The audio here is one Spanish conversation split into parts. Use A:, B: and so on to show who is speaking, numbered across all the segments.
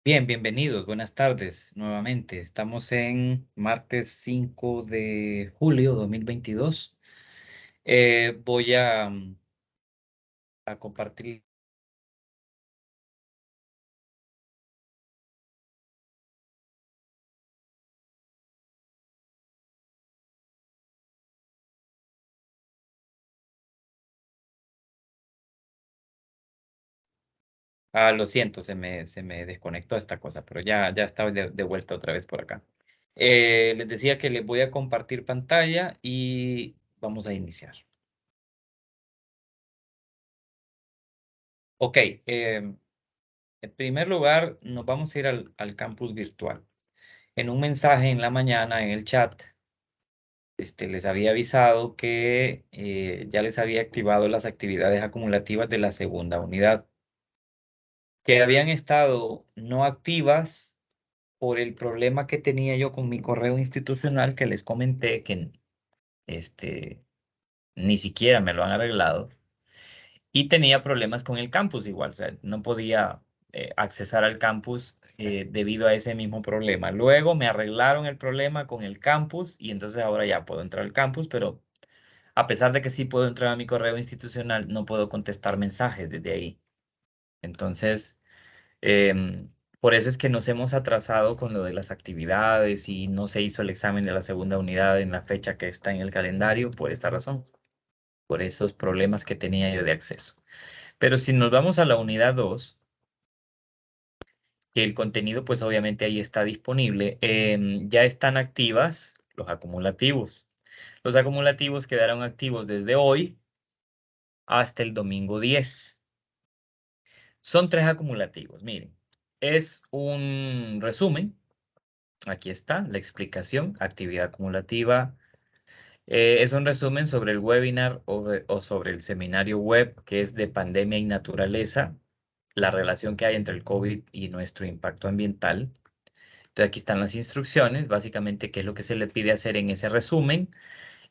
A: Bien, bienvenidos, buenas tardes nuevamente. Estamos en martes 5 de julio 2022. Voy a compartir. Lo siento, se me desconectó esta cosa, pero ya estaba de vuelta otra vez por acá. Les decía que les voy a compartir pantalla y vamos a iniciar. Ok, en primer lugar, nos vamos a ir al campus virtual. En un mensaje en la mañana en el chat, les había avisado que ya les había activado las actividades acumulativas de la segunda unidad, que habían estado no activas por el problema que tenía yo con mi correo institucional que les comenté que este, ni siquiera me lo han arreglado y tenía problemas con el campus igual, o sea, no podía accesar al campus debido a ese mismo problema. Luego me arreglaron el problema con el campus y entonces ahora ya puedo entrar al campus, pero a pesar de que sí puedo entrar a mi correo institucional, no puedo contestar mensajes desde ahí. Entonces, por eso es que nos hemos atrasado con lo de las actividades y no se hizo el examen de la segunda unidad en la fecha que está en el calendario por esta razón, por esos problemas que tenía yo de acceso. Pero si nos vamos a la unidad 2, que el contenido pues obviamente ahí está disponible, ya están activas los acumulativos. Los acumulativos quedaron activos desde hoy hasta el domingo 10. Son tres acumulativos, miren. Es un resumen. Aquí está la explicación, actividad acumulativa. Es un resumen sobre el webinar o sobre el seminario web que es de pandemia y naturaleza, la relación que hay entre el COVID y nuestro impacto ambiental. Entonces aquí están las instrucciones, básicamente qué es lo que se le pide hacer en ese resumen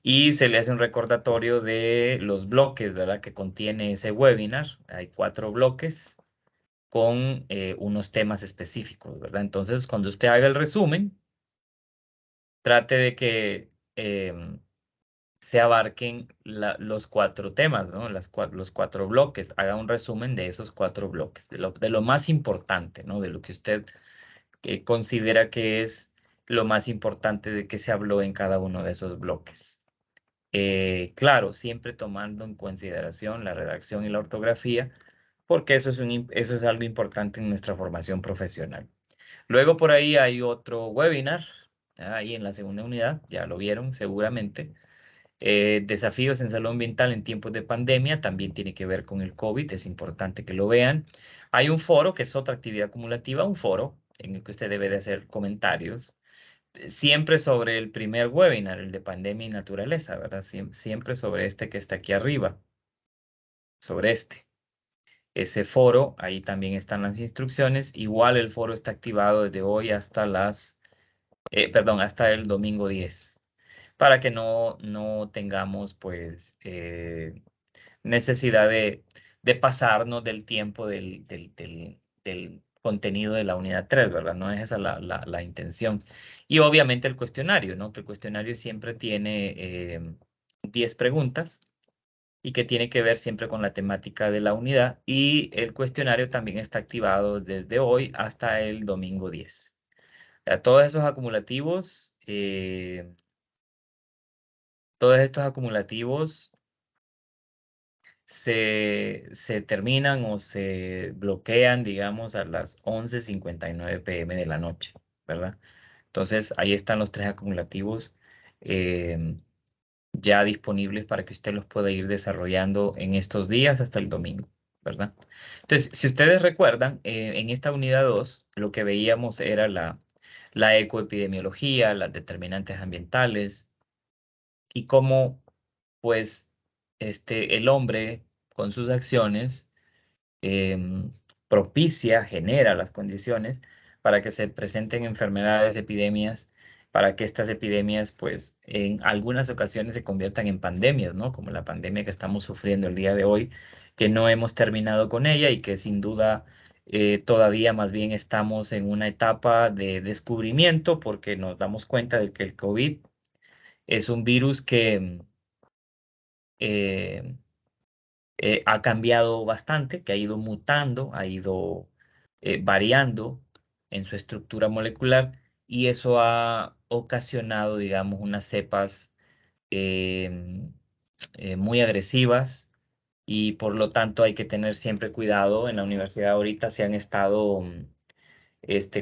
A: y se le hace un recordatorio de los bloques, ¿verdad? Que contiene ese webinar. Hay 4 bloques con unos temas específicos, ¿verdad? Entonces, cuando usted haga el resumen, trate de que se abarquen los 4 temas, ¿no? Los 4 bloques. Haga un resumen de esos 4 bloques, de lo más importante, ¿no? De lo que usted considera que es lo más importante de que se habló en cada uno de esos bloques. Claro, siempre tomando en consideración la redacción y la ortografía, porque eso es algo importante en nuestra formación profesional. Luego por ahí hay otro webinar, ahí en la segunda unidad, ya lo vieron seguramente. Desafíos en salud ambiental en tiempos de pandemia, también tiene que ver con el COVID, es importante que lo vean. Hay un foro, que es otra actividad acumulativa, un foro en el que usted debe de hacer comentarios, siempre sobre el primer webinar, el de pandemia y naturaleza, ¿verdad? Siempre sobre este que está aquí arriba, sobre este. Ese foro, ahí también están las instrucciones. Igual el foro está activado desde hoy hasta hasta el domingo 10, para que no tengamos, pues, necesidad de pasarnos del tiempo del contenido de la unidad 3, ¿verdad? No es esa la intención. Y obviamente el cuestionario, ¿no? Que el cuestionario siempre tiene 10 preguntas y que tiene que ver siempre con la temática de la unidad. Y el cuestionario también está activado desde hoy hasta el domingo 10. Todos esos acumulativos, todos estos acumulativos se terminan o se bloquean, digamos, a las 11:59 p.m. de la noche, ¿verdad? Entonces, ahí están los 3 acumulativos ya disponibles para que usted los pueda ir desarrollando en estos días hasta el domingo, ¿verdad? Entonces, si ustedes recuerdan, en esta unidad 2, lo que veíamos era la ecoepidemiología, las determinantes ambientales y cómo, pues, el hombre con sus acciones propicia, genera las condiciones para que se presenten enfermedades, epidemias, para que estas epidemias, pues, en algunas ocasiones se conviertan en pandemias, ¿no? Como la pandemia que estamos sufriendo el día de hoy, que no hemos terminado con ella y que sin duda Todavía más bien estamos en una etapa de descubrimiento porque nos damos cuenta de que el COVID es un virus que eh, ha cambiado bastante, que ha ido mutando, ha ido variando en su estructura molecular y eso ha ocasionado, digamos, unas cepas em, muy agresivas y por lo tanto hay que tener siempre cuidado. En la universidad ahorita se han estado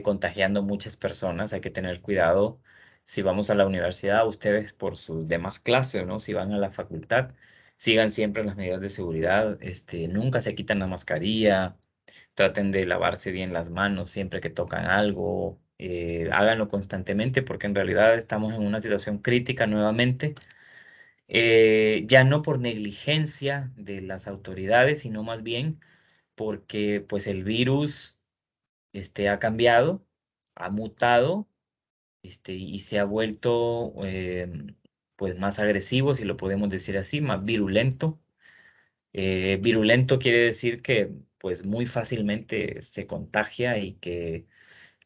A: contagiando muchas personas, hay que tener cuidado. Si vamos a la universidad, ustedes por sus demás clases, ¿no? Si van a la facultad, sigan siempre las medidas de seguridad, nunca se quitan la mascarilla, traten de lavarse bien las manos siempre que tocan algo, háganlo constantemente porque en realidad estamos en una situación crítica nuevamente, ya no por negligencia de las autoridades, sino más bien porque pues el virus ha cambiado, ha mutado, y se ha vuelto pues más agresivo, si lo podemos decir así, más virulento. Virulento quiere decir que pues muy fácilmente se contagia y que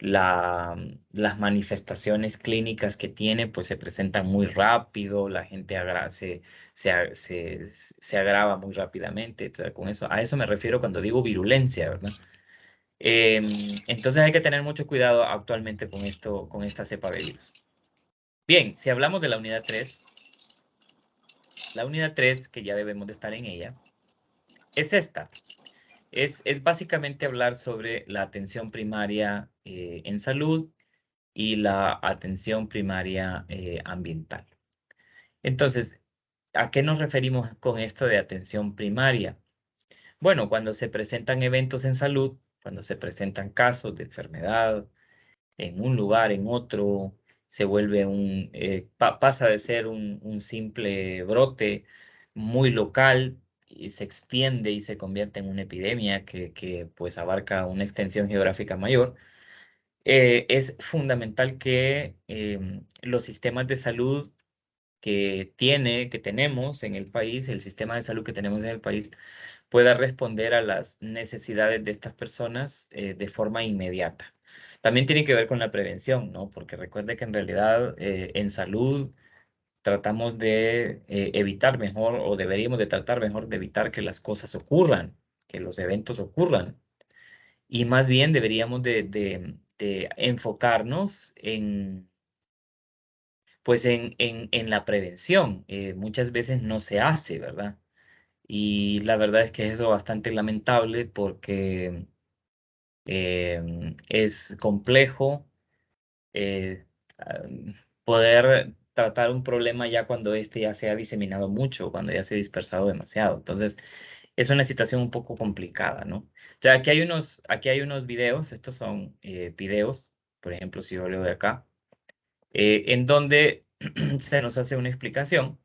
A: las manifestaciones clínicas que tiene pues se presentan muy rápido, la gente se agrava muy rápidamente. Entonces, con eso, a eso me refiero cuando digo virulencia, ¿verdad? Entonces hay que tener mucho cuidado actualmente con esto, con esta cepa de virus. Bien, si hablamos de la unidad 3 que ya debemos de estar en ella, es esta. Es básicamente hablar sobre la atención primaria en salud y la atención primaria ambiental. Entonces, ¿a qué nos referimos con esto de atención primaria? Bueno, cuando se presentan eventos en salud, cuando se presentan casos de enfermedad, en un lugar, en otro, se vuelve pasa de ser un simple brote muy local y se extiende y se convierte en una epidemia que pues abarca una extensión geográfica mayor. Es fundamental que los sistemas de salud que tenemos en el país, el sistema de salud que tenemos en el país, pueda responder a las necesidades de estas personas de forma inmediata. También tiene que ver con la prevención, ¿no? Porque recuerde que en realidad en salud tratamos de evitar mejor o deberíamos de tratar mejor de evitar que las cosas ocurran, que los eventos ocurran. Y más bien deberíamos de enfocarnos pues en la prevención. Muchas veces no se hace, ¿verdad? Y la verdad es que eso es bastante lamentable porque es complejo eh, ah, poder tratar un problema ya cuando este ya se ha diseminado mucho, cuando ya se ha dispersado demasiado. Entonces, es una situación un poco complicada, ¿no? O sea, aquí hay unos videos, estos son videos, por ejemplo, si yo leo de acá, en donde se nos hace una explicación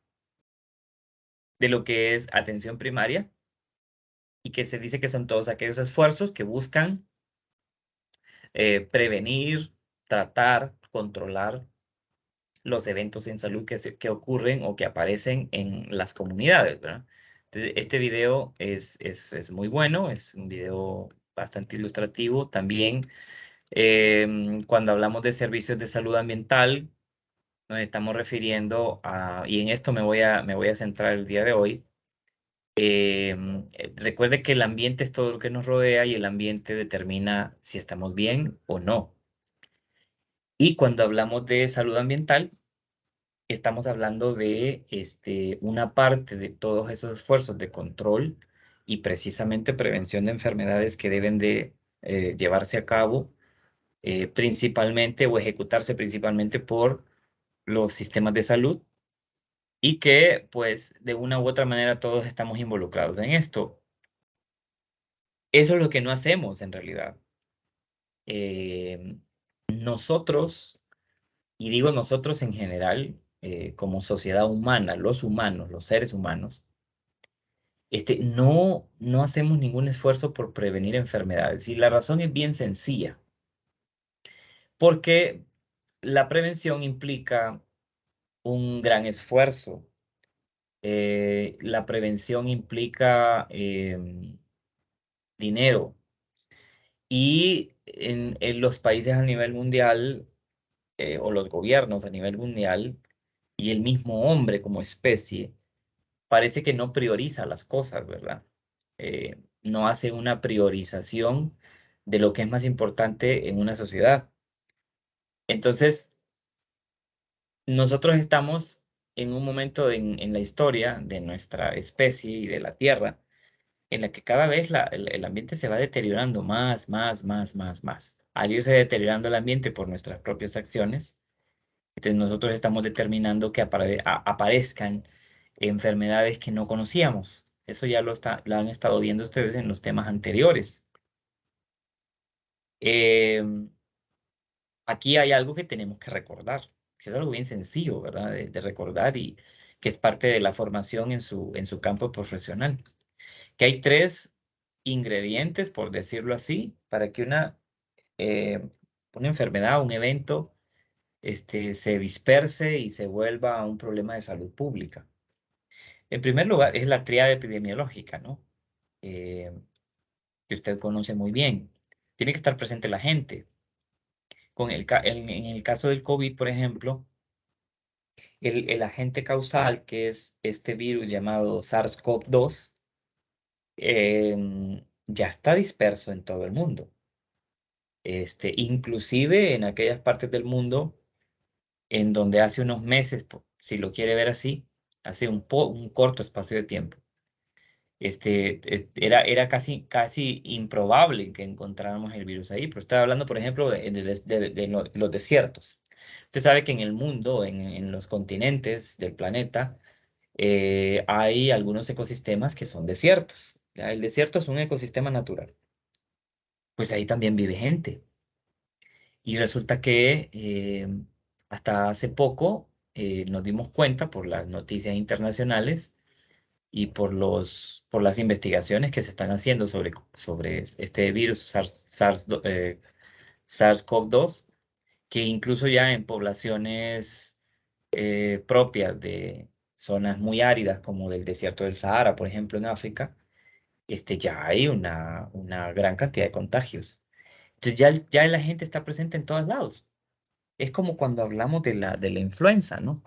A: de lo que es atención primaria y que se dice que son todos aquellos esfuerzos que buscan prevenir, tratar, controlar los eventos en salud que ocurren o que aparecen en las comunidades, ¿verdad? Entonces, este video es muy bueno, es un video bastante ilustrativo. También, cuando hablamos de servicios de salud ambiental, nos estamos refiriendo a, y en esto me voy a centrar el día de hoy. Recuerde que el ambiente es todo lo que nos rodea y el ambiente determina si estamos bien o no. Y cuando hablamos de salud ambiental, estamos hablando de una parte de todos esos esfuerzos de control y precisamente prevención de enfermedades que deben de llevarse a cabo principalmente o ejecutarse principalmente por los sistemas de salud y que pues de una u otra manera todos estamos involucrados en esto. Eso es lo que no hacemos en realidad. Nosotros, y digo nosotros en general, como sociedad humana, los humanos, los seres humanos, no hacemos ningún esfuerzo por prevenir enfermedades. Y la razón es bien sencilla, porque la prevención implica un gran esfuerzo. La prevención implica dinero. Y en los países a nivel mundial, o los gobiernos a nivel mundial, y el mismo hombre como especie, parece que no prioriza las cosas, ¿verdad? No hace una priorización de lo que es más importante en una sociedad. Entonces, nosotros estamos en un momento en la historia de nuestra especie y de la Tierra en la que cada vez el ambiente se va deteriorando más. Al irse deteriorando el ambiente por nuestras propias acciones, entonces nosotros estamos determinando que aparezcan enfermedades que no conocíamos. Eso ya lo han estado viendo ustedes en los temas anteriores. Em, Aquí hay algo que tenemos que recordar, que es algo bien sencillo, ¿verdad? De recordar y que es parte de la formación en su campo profesional. Que hay tres ingredientes, por decirlo así, para que eh, una enfermedad, un evento, se disperse y se vuelva un problema de salud pública. En primer lugar, es la triada epidemiológica, ¿no? Eh, que usted conoce muy bien. Tiene que estar presente la gente. En el caso del COVID, por ejemplo, el agente causal, que es este virus llamado SARS-CoV-2, ya está disperso en todo el mundo. Inclusive en aquellas partes del mundo en donde hace unos meses, si lo quiere ver así, hace un corto espacio de tiempo, era casi improbable que encontráramos el virus ahí, pero estoy hablando, por ejemplo, de los desiertos. Usted sabe que en el mundo, en los continentes del planeta, hay algunos ecosistemas que son desiertos. ¿Ya? El desierto es un ecosistema natural. Pues ahí también vive gente. Y resulta que hasta hace poco nos dimos cuenta por las noticias internacionales y por las investigaciones que se están haciendo sobre este virus SARS-CoV-2, que incluso ya en poblaciones propias de zonas muy áridas como del desierto del Sahara, por ejemplo, en África, ya hay una gran cantidad de contagios. Entonces ya la gente está presente en todos lados. Es como cuando hablamos de la influenza, ¿no?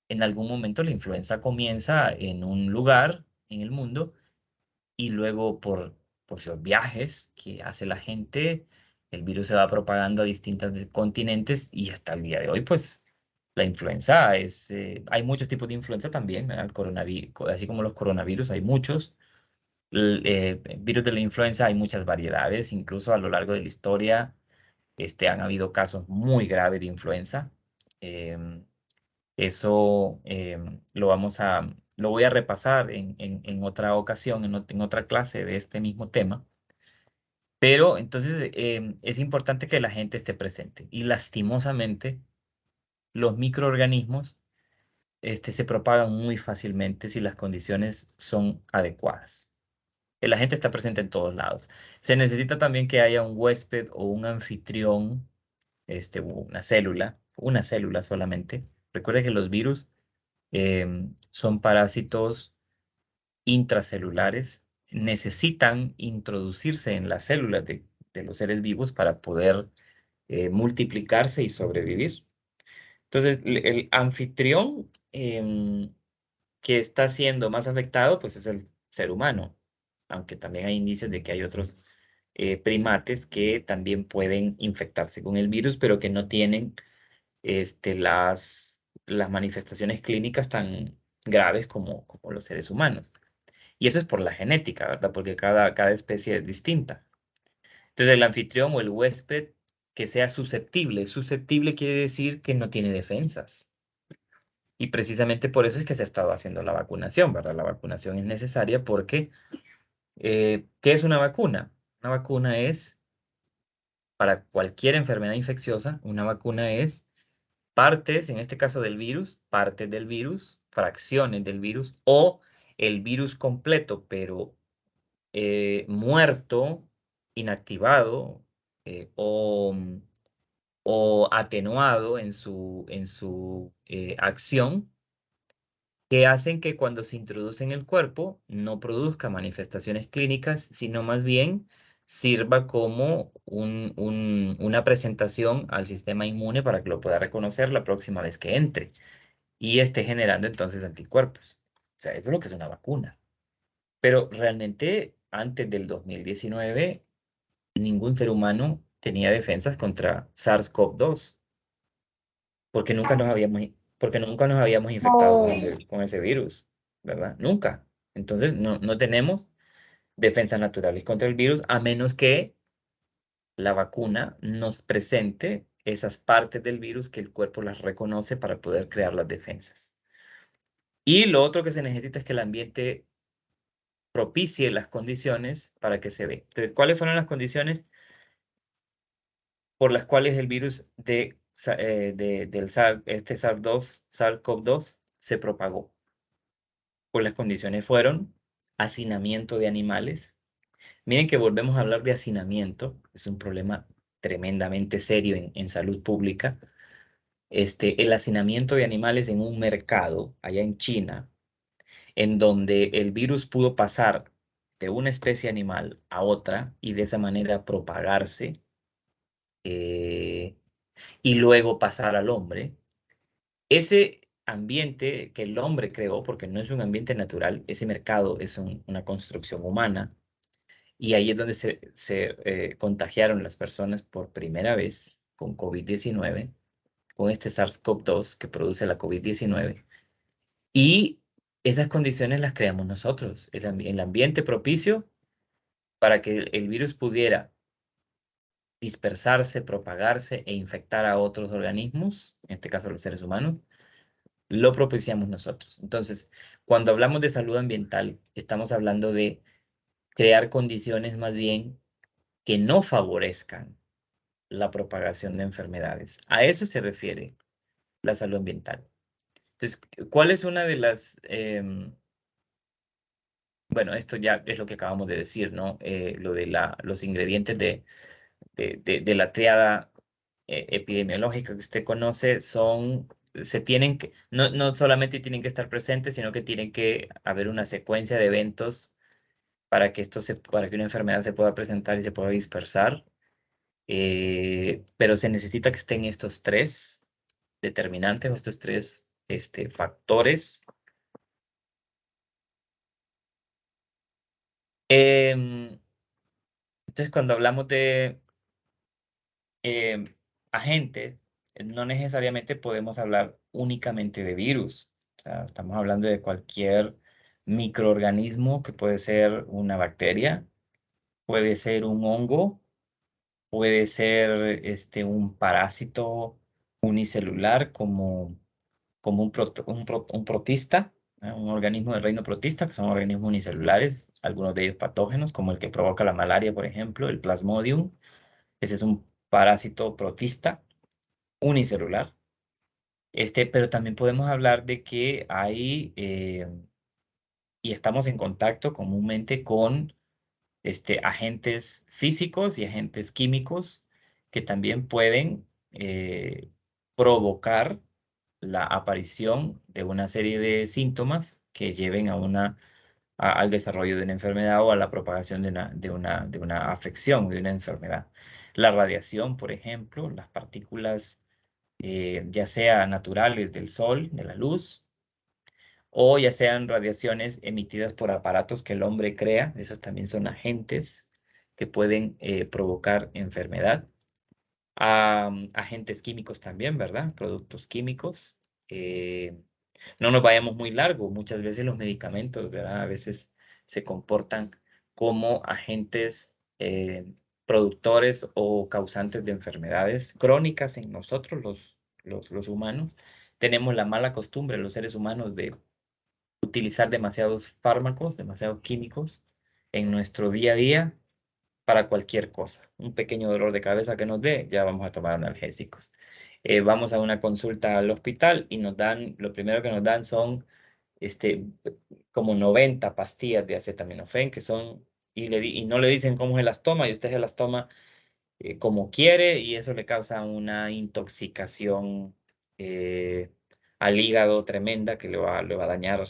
A: En algún momento la influenza comienza en un lugar en el mundo y luego por los viajes que hace la gente, el virus se va propagando a distintos continentes y hasta el día de hoy, pues la influenza hay muchos tipos de influenza también, ¿verdad? El coronavirus, así como los coronavirus, hay muchos. Virus de la influenza hay muchas variedades, incluso a lo largo de la historia han habido casos muy graves de influenza. Em, Eso lo voy a repasar en otra ocasión, en otra clase de este mismo tema. Pero entonces es importante que la gente esté presente. Y lastimosamente, los microorganismos se propagan muy fácilmente si las condiciones son adecuadas. La gente está presente en todos lados. Se necesita también que haya un huésped o un anfitrión, una célula solamente. Recuerde que los virus son parásitos intracelulares, necesitan introducirse en las células de los seres vivos para poder multiplicarse y sobrevivir. Entonces, el anfitrión que está siendo más afectado, pues es el ser humano, aunque también hay indicios de que hay otros primates que también pueden infectarse con el virus, pero que no tienen las manifestaciones clínicas tan graves como los seres humanos. Y eso es por la genética, ¿verdad? Porque cada especie es distinta. Entonces, el anfitrión o el huésped que sea susceptible, susceptible quiere decir que no tiene defensas. Y precisamente por eso es que se ha estado haciendo la vacunación, ¿verdad? La vacunación es necesaria porque, ¿qué es una vacuna? Una vacuna es, para cualquier enfermedad infecciosa, una vacuna es partes, en este caso del virus, partes del virus, fracciones del virus o el virus completo, pero muerto, inactivado o atenuado en su acción, que hacen que cuando se introduce en el cuerpo no produzca manifestaciones clínicas, sino más bien sirva como una presentación al sistema inmune para que lo pueda reconocer la próxima vez que entre y esté generando entonces anticuerpos. O sea, eso es lo que es una vacuna. Pero realmente antes del 2019 ningún ser humano tenía defensas contra SARS-CoV-2 porque nunca nos habíamos infectado con ese virus, ¿verdad? Nunca. Entonces no tenemos defensas naturales contra el virus a menos que la vacuna nos presente esas partes del virus que el cuerpo las reconoce para poder crear las defensas. Y lo otro que se necesita es que el ambiente propicie las condiciones para que se dé. Entonces, ¿cuáles fueron las condiciones por las cuales el virus del SARS-CoV-2 se propagó? Pues las condiciones fueron hacinamiento de animales. Miren que volvemos a hablar de hacinamiento, es un problema tremendamente serio en salud pública. El hacinamiento de animales en un mercado allá en China, en donde el virus pudo pasar de una especie animal a otra y de esa manera propagarse eh, y luego pasar al hombre. Ese ambiente que el hombre creó, porque no es un ambiente natural, ese mercado es una construcción humana, y ahí es donde se contagiaron las personas por primera vez con COVID-19, con este SARS-CoV-2 que produce la COVID-19. Y esas condiciones las creamos nosotros, el ambiente propicio para que el virus pudiera dispersarse, propagarse e infectar a otros organismos, en este caso los seres humanos, lo propiciamos nosotros. Entonces, cuando hablamos de salud ambiental, estamos hablando de crear condiciones más bien que no favorezcan la propagación de enfermedades. A eso se refiere la salud ambiental. Entonces, ¿cuál es una de las... bueno, esto ya es lo que acabamos de decir, ¿no? Lo de los ingredientes de la triada epidemiológica que usted conoce se tienen que, no solamente tienen que estar presentes, sino que tienen que haber una secuencia de eventos para que para que una enfermedad se pueda presentar y se pueda dispersar. Pero se necesita que estén estos tres determinantes o estos tres factores. Em, entonces, cuando hablamos de agentes, no necesariamente podemos hablar únicamente de virus. O sea, estamos hablando de cualquier microorganismo que puede ser una bacteria, puede ser un hongo, puede ser un parásito unicelular como un protista, un organismo del reino protista, que son organismos unicelulares, algunos de ellos patógenos, como el que provoca la malaria, por ejemplo, el Plasmodium. Ese es un parásito protista unicelular. Pero también podemos hablar de que hay, y estamos en contacto comúnmente con agentes físicos y agentes químicos que también pueden provocar la aparición de una serie de síntomas que lleven al desarrollo de una enfermedad o a la propagación de una afección, de una enfermedad. La radiación, por ejemplo, las partículas ya sea naturales del sol, de la luz, o ya sean radiaciones emitidas por aparatos que el hombre crea, esos también son agentes que pueden provocar enfermedad. Agentes químicos también, ¿verdad? Productos químicos. Eh, no nos vayamos muy largo, muchas veces los medicamentos, ¿verdad? A veces se comportan como agentes productores o causantes de enfermedades crónicas en nosotros, los humanos. Tenemos la mala costumbre, los seres humanos, de utilizar demasiados fármacos, demasiados químicos en nuestro día a día para cualquier cosa. Un pequeño dolor de cabeza que nos dé, ya vamos a tomar analgésicos. Vamos a una consulta al hospital y lo primero que nos dan son como 90 pastillas de acetaminofén y no le dicen cómo se las toma y usted se las toma como quiere y eso le causa una intoxicación al hígado tremenda que le va a dañar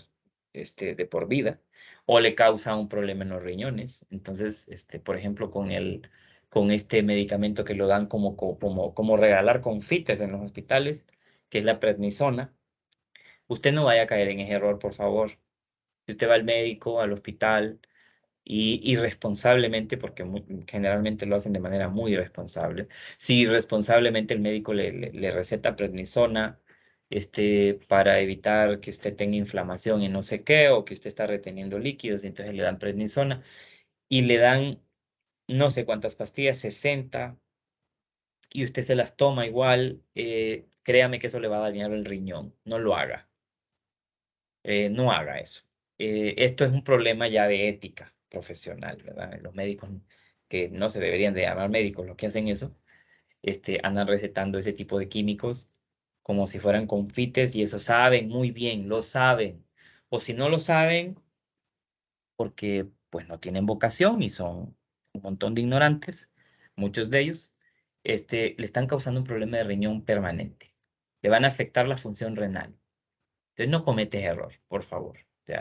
A: de por vida, o le causa un problema en los riñones. Entonces, por ejemplo, con este medicamento que lo dan como regalar confites en los hospitales, que es la prednisona, usted no vaya a caer en ese error, por favor. Si usted va al médico, al hospital, y irresponsablemente, porque generalmente lo hacen de manera muy irresponsable, si irresponsablemente el médico le receta prednisona, para evitar que usted tenga inflamación y no sé qué, o que usted está reteniendo líquidos, y entonces le dan prednisona, y le dan no sé cuántas pastillas, 60, y usted se las toma igual, créame que eso le va a dañar el riñón, no lo haga. No haga eso. Esto es un problema ya de ética profesional, ¿verdad? Los médicos que no se deberían de llamar médicos, los que hacen eso, andan recetando ese tipo de químicos como si fueran confites, y eso saben muy bien, lo saben. O si no lo saben, porque pues no tienen vocación y son un montón de ignorantes, muchos de ellos, le están causando un problema de riñón permanente. Le van a afectar la función renal. Entonces no cometes error, por favor.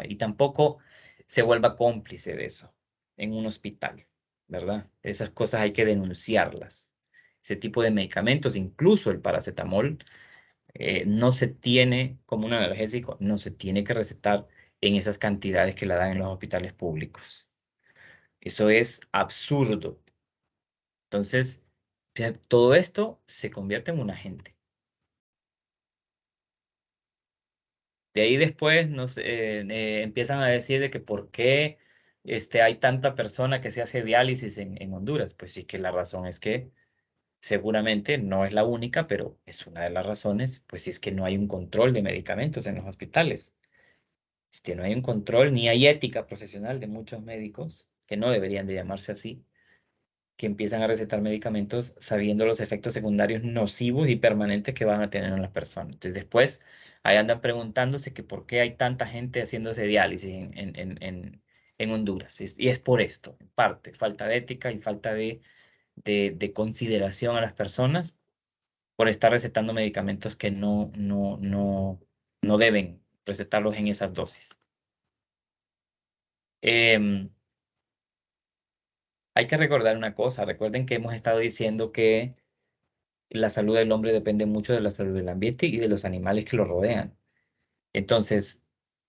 A: Y tampoco se vuelva cómplice de eso en un hospital, ¿verdad? Esas cosas hay que denunciarlas. Ese tipo de medicamentos, incluso el paracetamol, no se tiene, como un analgésico, no se tiene que recetar en esas cantidades que la dan en los hospitales públicos. Eso es absurdo. Entonces, todo esto se convierte en un agente. De ahí después empiezan a decir de que por qué hay tanta persona que se hace diálisis en Honduras. Pues sí, que la razón es que seguramente no es la única, pero es una de las razones, pues sí, es que no hay un control de medicamentos en los hospitales. No hay un control ni hay ética profesional de muchos médicos, que no deberían de llamarse así, que empiezan a recetar medicamentos sabiendo los efectos secundarios nocivos y permanentes que van a tener en las personas. Entonces después ahí andan preguntándose que por qué hay tanta gente haciéndose diálisis en Honduras. Y es por esto, en parte, falta de ética y falta de consideración a las personas por estar recetando medicamentos que no deben recetarlos en esas dosis. Em, Hay que recordar una cosa, recuerden que hemos estado diciendo que la salud del hombre depende mucho de la salud del ambiente y de los animales que lo rodean. Entonces,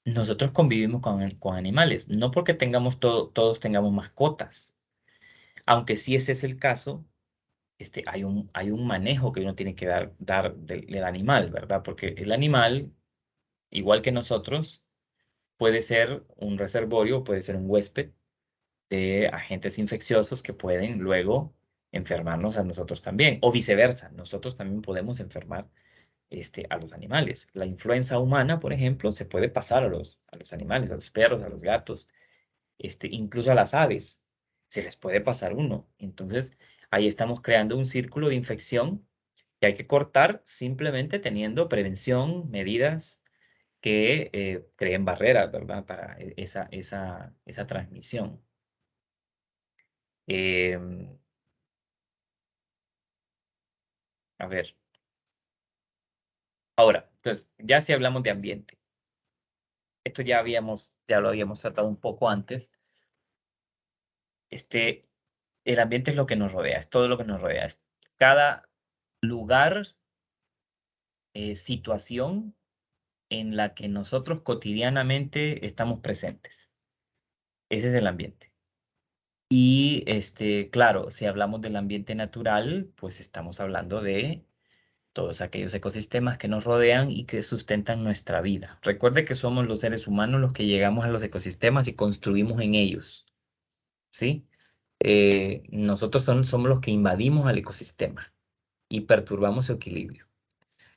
A: nosotros convivimos con animales, no porque todos tengamos mascotas, aunque sí ese es el caso, hay un manejo que uno tiene que dar del animal, ¿verdad? Porque el animal, igual que nosotros, puede ser un reservorio, puede ser un huésped de agentes infecciosos que pueden luego enfermarnos a nosotros también, o viceversa, nosotros también podemos enfermar a los animales. La influenza humana, por ejemplo, se puede pasar a los animales, a los perros, a los gatos, incluso a las aves, se les puede pasar uno. Entonces, ahí estamos creando un círculo de infección que hay que cortar simplemente teniendo prevención, medidas que creen barreras, ¿verdad? Para esa transmisión. Em, a ver, ahora, entonces, ya si hablamos de ambiente, esto ya lo habíamos tratado un poco antes. Este, el ambiente es lo que nos rodea, es todo lo que nos rodea, es cada lugar, situación en la que nosotros cotidianamente estamos presentes. Ese es el ambiente. Y claro, si hablamos del ambiente natural, pues estamos hablando de todos aquellos ecosistemas que nos rodean y que sustentan nuestra vida. Recuerde que somos los seres humanos los que llegamos a los ecosistemas y construimos en ellos, ¿sí? Nosotros somos los que invadimos al ecosistema y perturbamos su equilibrio.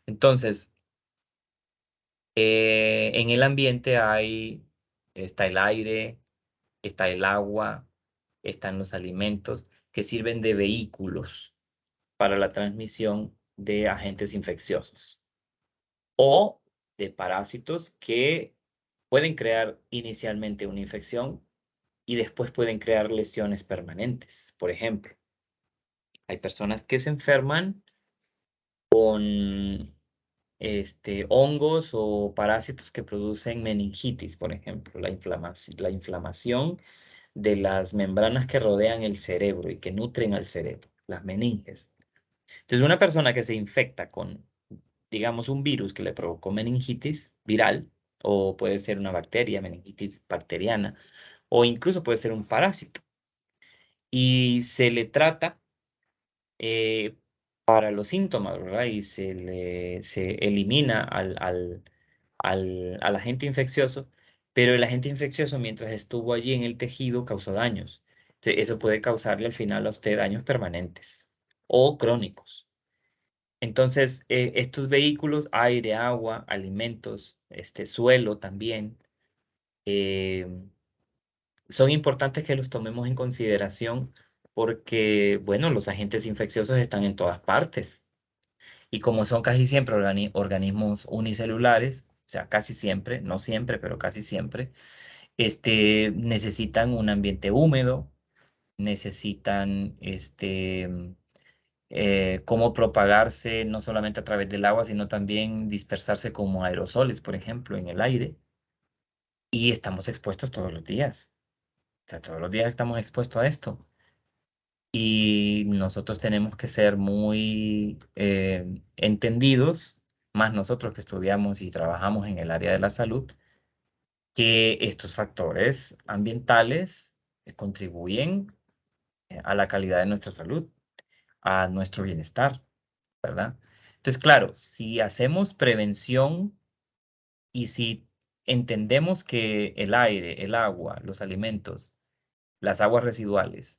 A: Entonces, en el ambiente está el aire, está el agua, están los alimentos que sirven de vehículos para la transmisión de agentes infecciosos o de parásitos que pueden crear inicialmente una infección y después pueden crear lesiones permanentes. Por ejemplo, hay personas que se enferman con hongos o parásitos que producen meningitis, por ejemplo, la inflamación de las membranas que rodean el cerebro y que nutren al cerebro, las meninges. Entonces, una persona que se infecta con, digamos, un virus que le provocó meningitis viral, o puede ser una bacteria, meningitis bacteriana, o incluso puede ser un parásito, y se le trata eh, para los síntomas, ¿verdad? Y se elimina al agente infeccioso, pero el agente infeccioso, mientras estuvo allí en el tejido, causó daños. Entonces, eso puede causarle al final a usted daños permanentes o crónicos. Entonces, estos vehículos, aire, agua, alimentos, suelo también, eh, son importantes que los tomemos en consideración porque, bueno, los agentes infecciosos están en todas partes. Y como son casi siempre organismos unicelulares, o sea, casi siempre, no siempre, pero casi siempre, necesitan un ambiente húmedo, necesitan cómo propagarse no solamente a través del agua, sino también dispersarse como aerosoles, por ejemplo, en el aire. Y estamos expuestos todos los días. O sea, todos los días estamos expuestos a esto. Y nosotros tenemos que ser muy entendidos, más nosotros que estudiamos y trabajamos en el área de la salud, que estos factores ambientales contribuyen a la calidad de nuestra salud, a nuestro bienestar, ¿verdad? Entonces, claro, si hacemos prevención y si entendemos que el aire, el agua, los alimentos, las aguas residuales,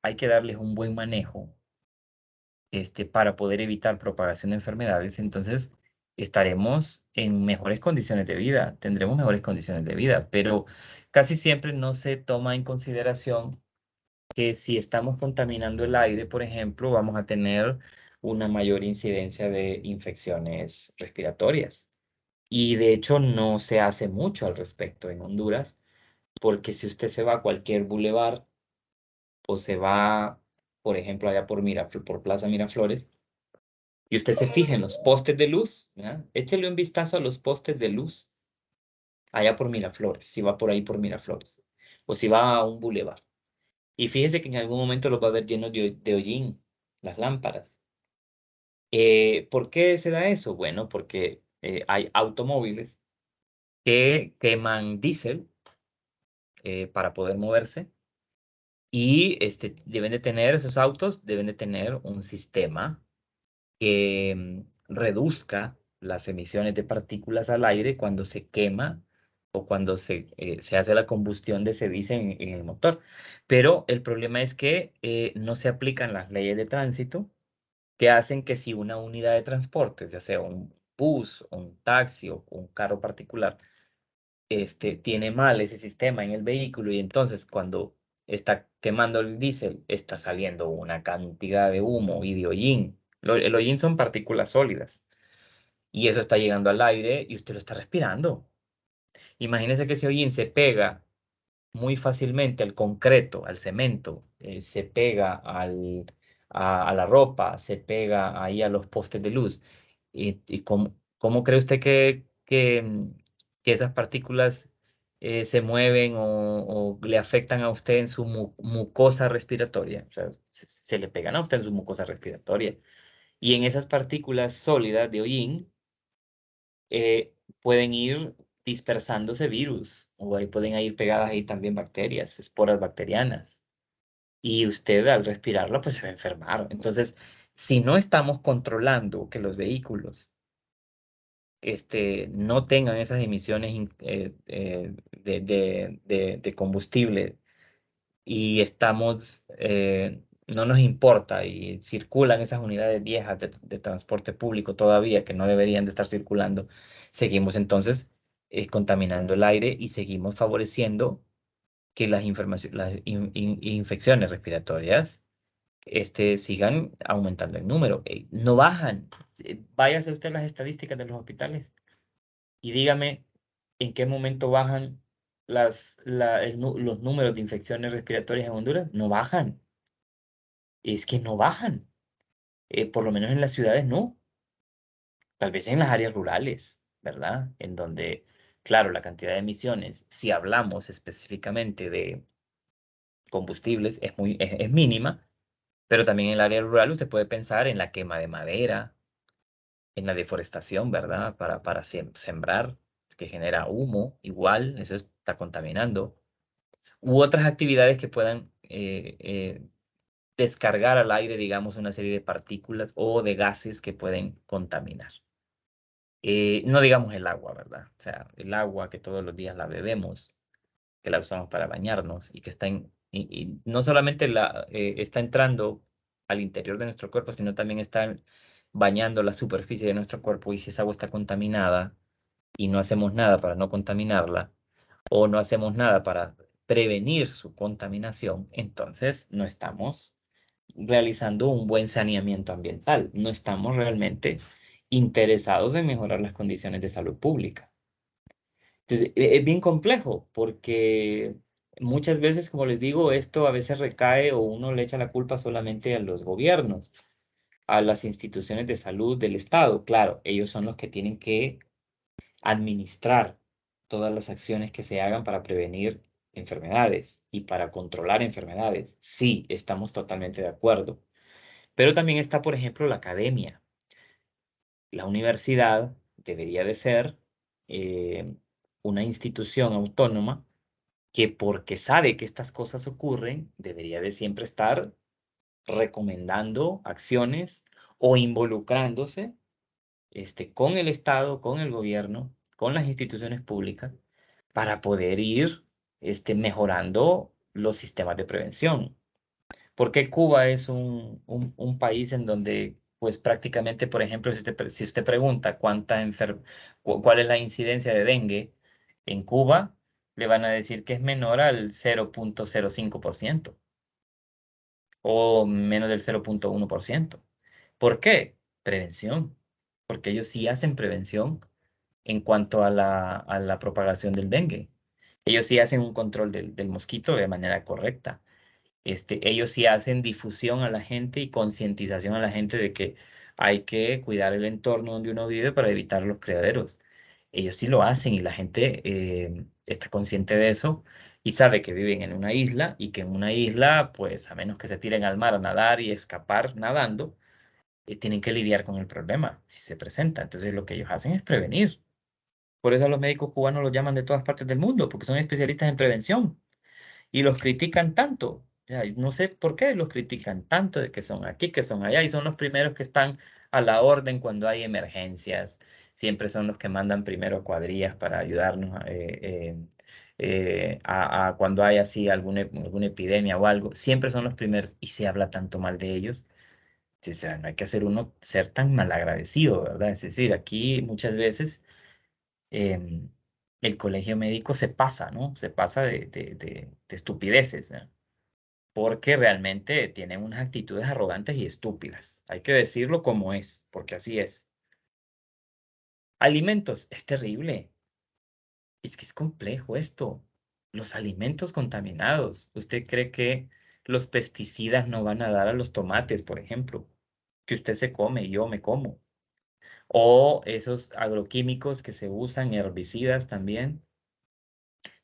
A: hay que darles un buen manejo para poder evitar propagación de enfermedades, entonces estaremos en mejores condiciones de vida, tendremos mejores condiciones de vida, pero casi siempre no se toma en consideración que si estamos contaminando el aire, por ejemplo, vamos a tener una mayor incidencia de infecciones respiratorias. Y de hecho no se hace mucho al respecto en Honduras, porque si usted se va a cualquier bulevar o se va, por ejemplo, allá por Plaza Miraflores, y usted se fija en los postes de luz, ¿verdad? Échele un vistazo a los postes de luz allá por Miraflores, si va por ahí por Miraflores, o si va a un bulevar. Y fíjese que en algún momento los va a ver llenos de hollín, las lámparas. ¿Por qué se da eso? Bueno, porque hay automóviles que queman diésel para poder moverse y deben de tener, esos autos deben de tener un sistema que reduzca las emisiones de partículas al aire cuando se quema o cuando se hace la combustión de ese diésel en el motor. Pero el problema es que no se aplican las leyes de tránsito que hacen que si una unidad de transporte, ya sea un bus, un taxi o un carro particular, tiene mal ese sistema en el vehículo y entonces cuando está quemando el diésel está saliendo una cantidad de humo y de hollín. El hollín son partículas sólidas y eso está llegando al aire y usted lo está respirando. Imagínese que ese hollín se pega muy fácilmente al concreto, al cemento, se pega a la ropa, se pega ahí a los postes de luz. ¿Y cómo cree usted que esas partículas se mueven o le afectan a usted en su mucosa respiratoria? O sea, se le pegan a usted en su mucosa respiratoria. Y en esas partículas sólidas de hollín, pueden ir dispersándose virus o ahí pueden ir pegadas ahí también bacterias, esporas bacterianas. Y usted al respirarlo pues se va a enfermar. Entonces, si no estamos controlando que los vehículos no tengan esas emisiones de combustible y no nos importa y circulan esas unidades viejas de transporte público todavía que no deberían de estar circulando, seguimos entonces contaminando el aire y seguimos favoreciendo que las infecciones respiratorias sigan aumentando en número. No bajan. Váyase usted a las estadísticas de los hospitales y dígame en qué momento bajan los números de infecciones respiratorias en Honduras. No bajan. Es que no bajan. Por lo menos en las ciudades no. Tal vez en las áreas rurales, ¿verdad? En donde, claro, la cantidad de emisiones, si hablamos específicamente de combustibles, es mínima, pero también en el área rural usted puede pensar en la quema de madera, en la deforestación, ¿verdad? Para sembrar, que genera humo, igual, eso está contaminando, u otras actividades que puedan descargar al aire, digamos, una serie de partículas o de gases que pueden contaminar. No digamos el agua, ¿verdad? O sea, el agua que todos los días la bebemos, que la usamos para bañarnos y que y no solamente está entrando al interior de nuestro cuerpo, sino también está bañando la superficie de nuestro cuerpo y si esa agua está contaminada y no hacemos nada para no contaminarla o no hacemos nada para prevenir su contaminación, entonces no estamos realizando un buen saneamiento ambiental, no estamos realmente interesados en mejorar las condiciones de salud pública. Entonces, es bien complejo porque muchas veces, como les digo, esto a veces recae o uno le echa la culpa solamente a los gobiernos, a las instituciones de salud del Estado. Claro, ellos son los que tienen que administrar todas las acciones que se hagan para prevenir enfermedades y para controlar enfermedades. Sí, estamos totalmente de acuerdo. Pero también está, por ejemplo, la academia. La universidad debería de ser una institución autónoma que porque sabe que estas cosas ocurren, debería de siempre estar recomendando acciones o involucrándose con el Estado, con el gobierno, con las instituciones públicas, para poder ir mejorando los sistemas de prevención. Porque Cuba es un país en donde, pues prácticamente, por ejemplo, si usted pregunta cuál es la incidencia de dengue en Cuba, le van a decir que es menor al 0,05% o menos del 0,1%. ¿Por qué? Prevención. Porque ellos sí hacen prevención en cuanto a la propagación del dengue. Ellos sí hacen un control del mosquito de manera correcta. Ellos sí hacen difusión a la gente y concientización a la gente de que hay que cuidar el entorno donde uno vive para evitar los criaderos. Ellos sí lo hacen y la gente está consciente de eso y sabe que viven en una isla y que en una isla, pues a menos que se tiren al mar a nadar y escapar nadando, tienen que lidiar con el problema si se presenta. Entonces lo que ellos hacen es prevenir. Por eso a los médicos cubanos los llaman de todas partes del mundo, porque son especialistas en prevención y los critican tanto. O sea, no sé por qué los critican tanto de que son aquí, que son allá, y son los primeros que están a la orden cuando hay emergencias. Siempre son los que mandan primero cuadrillas para ayudarnos a cuando hay así alguna epidemia o algo. Siempre son los primeros y se habla tanto mal de ellos. O sea, no hay que hacer uno ser tan malagradecido, ¿verdad? Es decir, aquí muchas veces em, el colegio médico se pasa, ¿no? Se pasa de estupideces, ¿no? Porque realmente tienen unas actitudes arrogantes y estúpidas. Hay que decirlo como es, porque así es. Alimentos, es terrible. Es que es complejo esto. Los alimentos contaminados. ¿Usted cree que los pesticidas no van a dar a los tomates, por ejemplo? Que usted se come y yo me como. O esos agroquímicos que se usan, herbicidas también,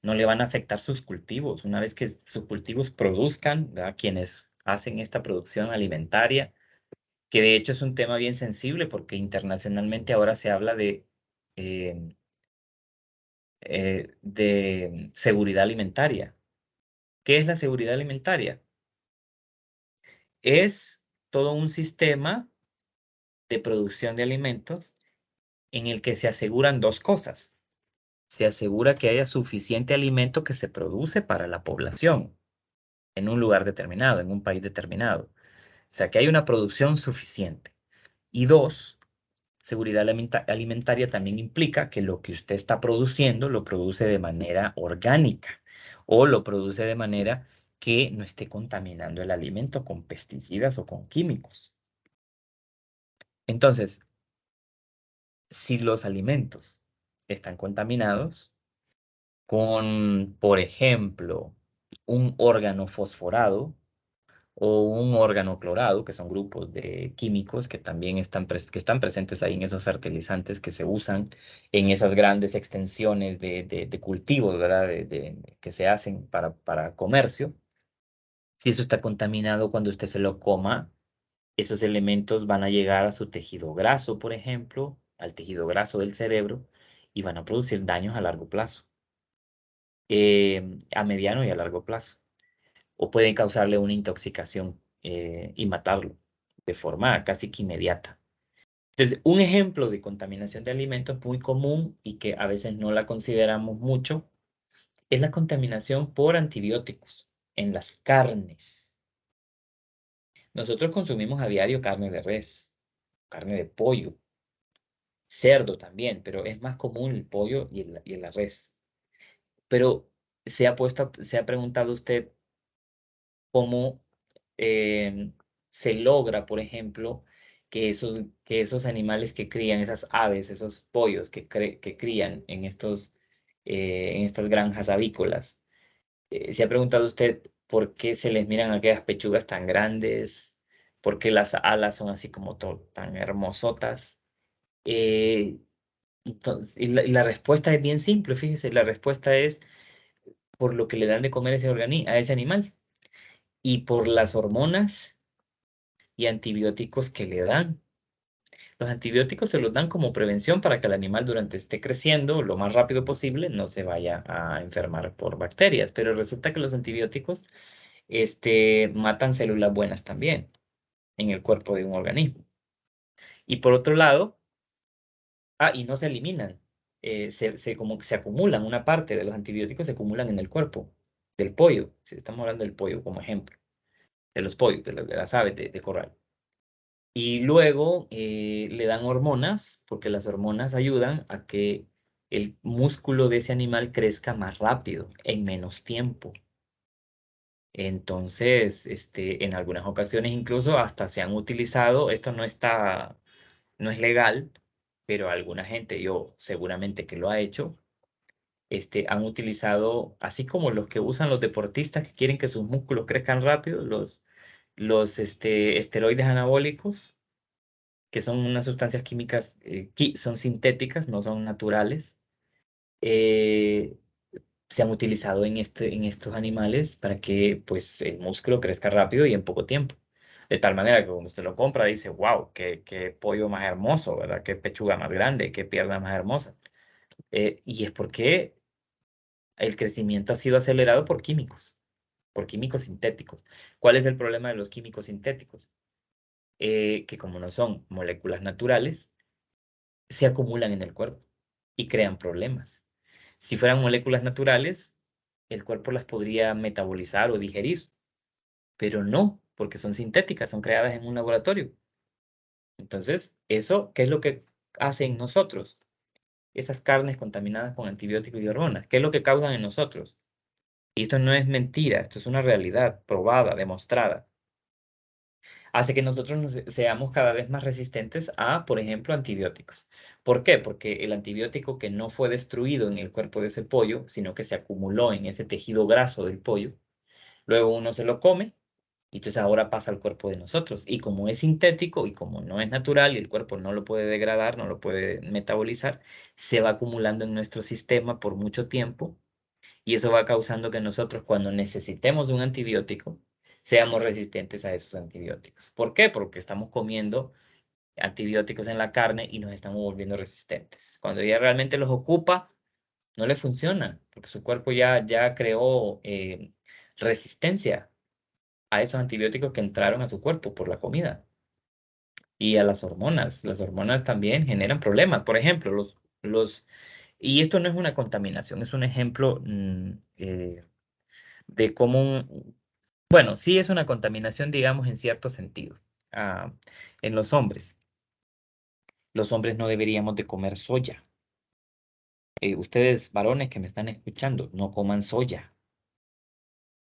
A: no le van a afectar sus cultivos. Una vez que sus cultivos produzcan, ¿verdad? Quienes hacen esta producción alimentaria, que de hecho es un tema bien sensible porque internacionalmente ahora se habla eh, de seguridad alimentaria. ¿Qué es la seguridad alimentaria? Es todo un sistema de producción de alimentos en el que se aseguran dos cosas. Se asegura que haya suficiente alimento que se produce para la población en un lugar determinado, en un país determinado. O sea, que hay una producción suficiente. Y dos, seguridad alimentaria también implica que lo que usted está produciendo lo produce de manera orgánica o lo produce de manera que no esté contaminando el alimento con pesticidas o con químicos. Entonces, si los alimentos están contaminados con, por ejemplo, un órgano fosforado o un órgano clorado, que son grupos de químicos que también que están presentes ahí en esos fertilizantes que se usan en esas grandes extensiones de cultivos, ¿verdad? Que se hacen para comercio. Si eso está contaminado cuando usted se lo coma, esos elementos van a llegar a su tejido graso, por ejemplo, al tejido graso del cerebro, y van a producir daños a largo plazo, a mediano y a largo plazo, o pueden causarle una intoxicación y matarlo de forma casi que inmediata. Entonces, un ejemplo de contaminación de alimentos muy común y que a veces no la consideramos mucho es la contaminación por antibióticos en las carnes. Nosotros consumimos a diario carne de res, carne de pollo, cerdo también, pero es más común el pollo y la res. Pero se ha preguntado usted cómo se logra, por ejemplo, que esos animales que crían, esas aves, esos pollos que crían en estas granjas avícolas. ¿Se ha preguntado usted por qué se les miran aquellas pechugas tan grandes? ¿Por qué las alas son así como tan hermosotas? Eh, y la respuesta es bien simple, fíjese, la respuesta es por lo que le dan de comer a ese animal y por las hormonas y antibióticos que le dan. Los antibióticos se los dan como prevención para que el animal durante esté creciendo lo más rápido posible no se vaya a enfermar por bacterias, pero resulta que los antibióticos matan células buenas también en el cuerpo de un organismo. Y por otro lado, y no se eliminan, como que se acumulan, una parte de los antibióticos se acumulan en el cuerpo del pollo, si estamos hablando del pollo como ejemplo, de los pollos, de las aves de corral. Y luego le dan hormonas, porque las hormonas ayudan a que el músculo de ese animal crezca más rápido, en menos tiempo. Entonces, en algunas ocasiones incluso hasta se han utilizado, esto no es legal, pero alguna gente, yo seguramente que lo ha hecho, han utilizado, así como los que usan los deportistas que quieren que sus músculos crezcan rápido, los esteroides anabólicos, que son unas sustancias químicas, son sintéticas, no son naturales, eh, se han utilizado en estos animales para que pues, el músculo crezca rápido y en poco tiempo. De tal manera que cuando usted lo compra dice, wow, qué pollo más hermoso, ¿verdad? Qué pechuga más grande, qué pierna más hermosa. Y es porque el crecimiento ha sido acelerado por químicos sintéticos. ¿Cuál es el problema de los químicos sintéticos? Que como no son moléculas naturales, se acumulan en el cuerpo y crean problemas. Si fueran moléculas naturales, el cuerpo las podría metabolizar o digerir, pero no, porque son sintéticas, son creadas en un laboratorio. Entonces, eso, ¿qué es lo que hacen nosotros? Esas carnes contaminadas con antibióticos y hormonas, ¿qué es lo que causan en nosotros? Y esto no es mentira, esto es una realidad probada, demostrada. Hace que nosotros seamos cada vez más resistentes a, por ejemplo, antibióticos. ¿Por qué? Porque el antibiótico que no fue destruido en el cuerpo de ese pollo, sino que se acumuló en ese tejido graso del pollo, luego uno se lo come y entonces ahora pasa al cuerpo de nosotros. Y como es sintético y como no es natural y el cuerpo no lo puede degradar, no lo puede metabolizar, se va acumulando en nuestro sistema por mucho tiempo y eso va causando que nosotros cuando necesitemos un antibiótico, seamos resistentes a esos antibióticos. ¿Por qué? Porque estamos comiendo antibióticos en la carne y nos estamos volviendo resistentes. Cuando ella realmente los ocupa, no le funciona, porque su cuerpo ya creó resistencia a esos antibióticos que entraron a su cuerpo por la comida y a las hormonas. Las hormonas también generan problemas. Por ejemplo, y esto no es una contaminación, es un ejemplo de cómo, bueno, sí es una contaminación, digamos, en cierto sentido, ah, en los hombres. Los hombres no deberíamos de comer soya. Ustedes, varones que me están escuchando, no coman soya.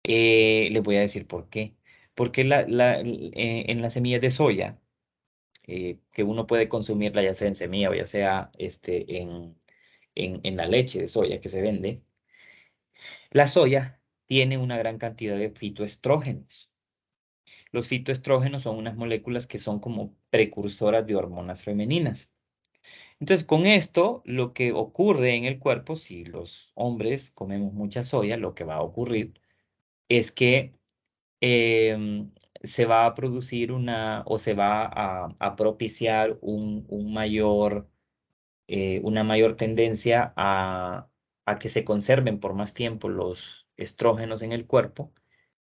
A: Les voy a decir por qué. Porque en las semillas de soya, que uno puede consumirla ya sea en semilla o ya sea en la leche de soya que se vende, la soya tiene una gran cantidad de fitoestrógenos. Los fitoestrógenos son unas moléculas que son como precursoras de hormonas femeninas. Entonces, con esto, lo que ocurre en el cuerpo, si los hombres comemos mucha soya, lo que va a ocurrir es que em, se va a producir o se va a propiciar una mayor tendencia a que se conserven por más tiempo los estrógenos en el cuerpo,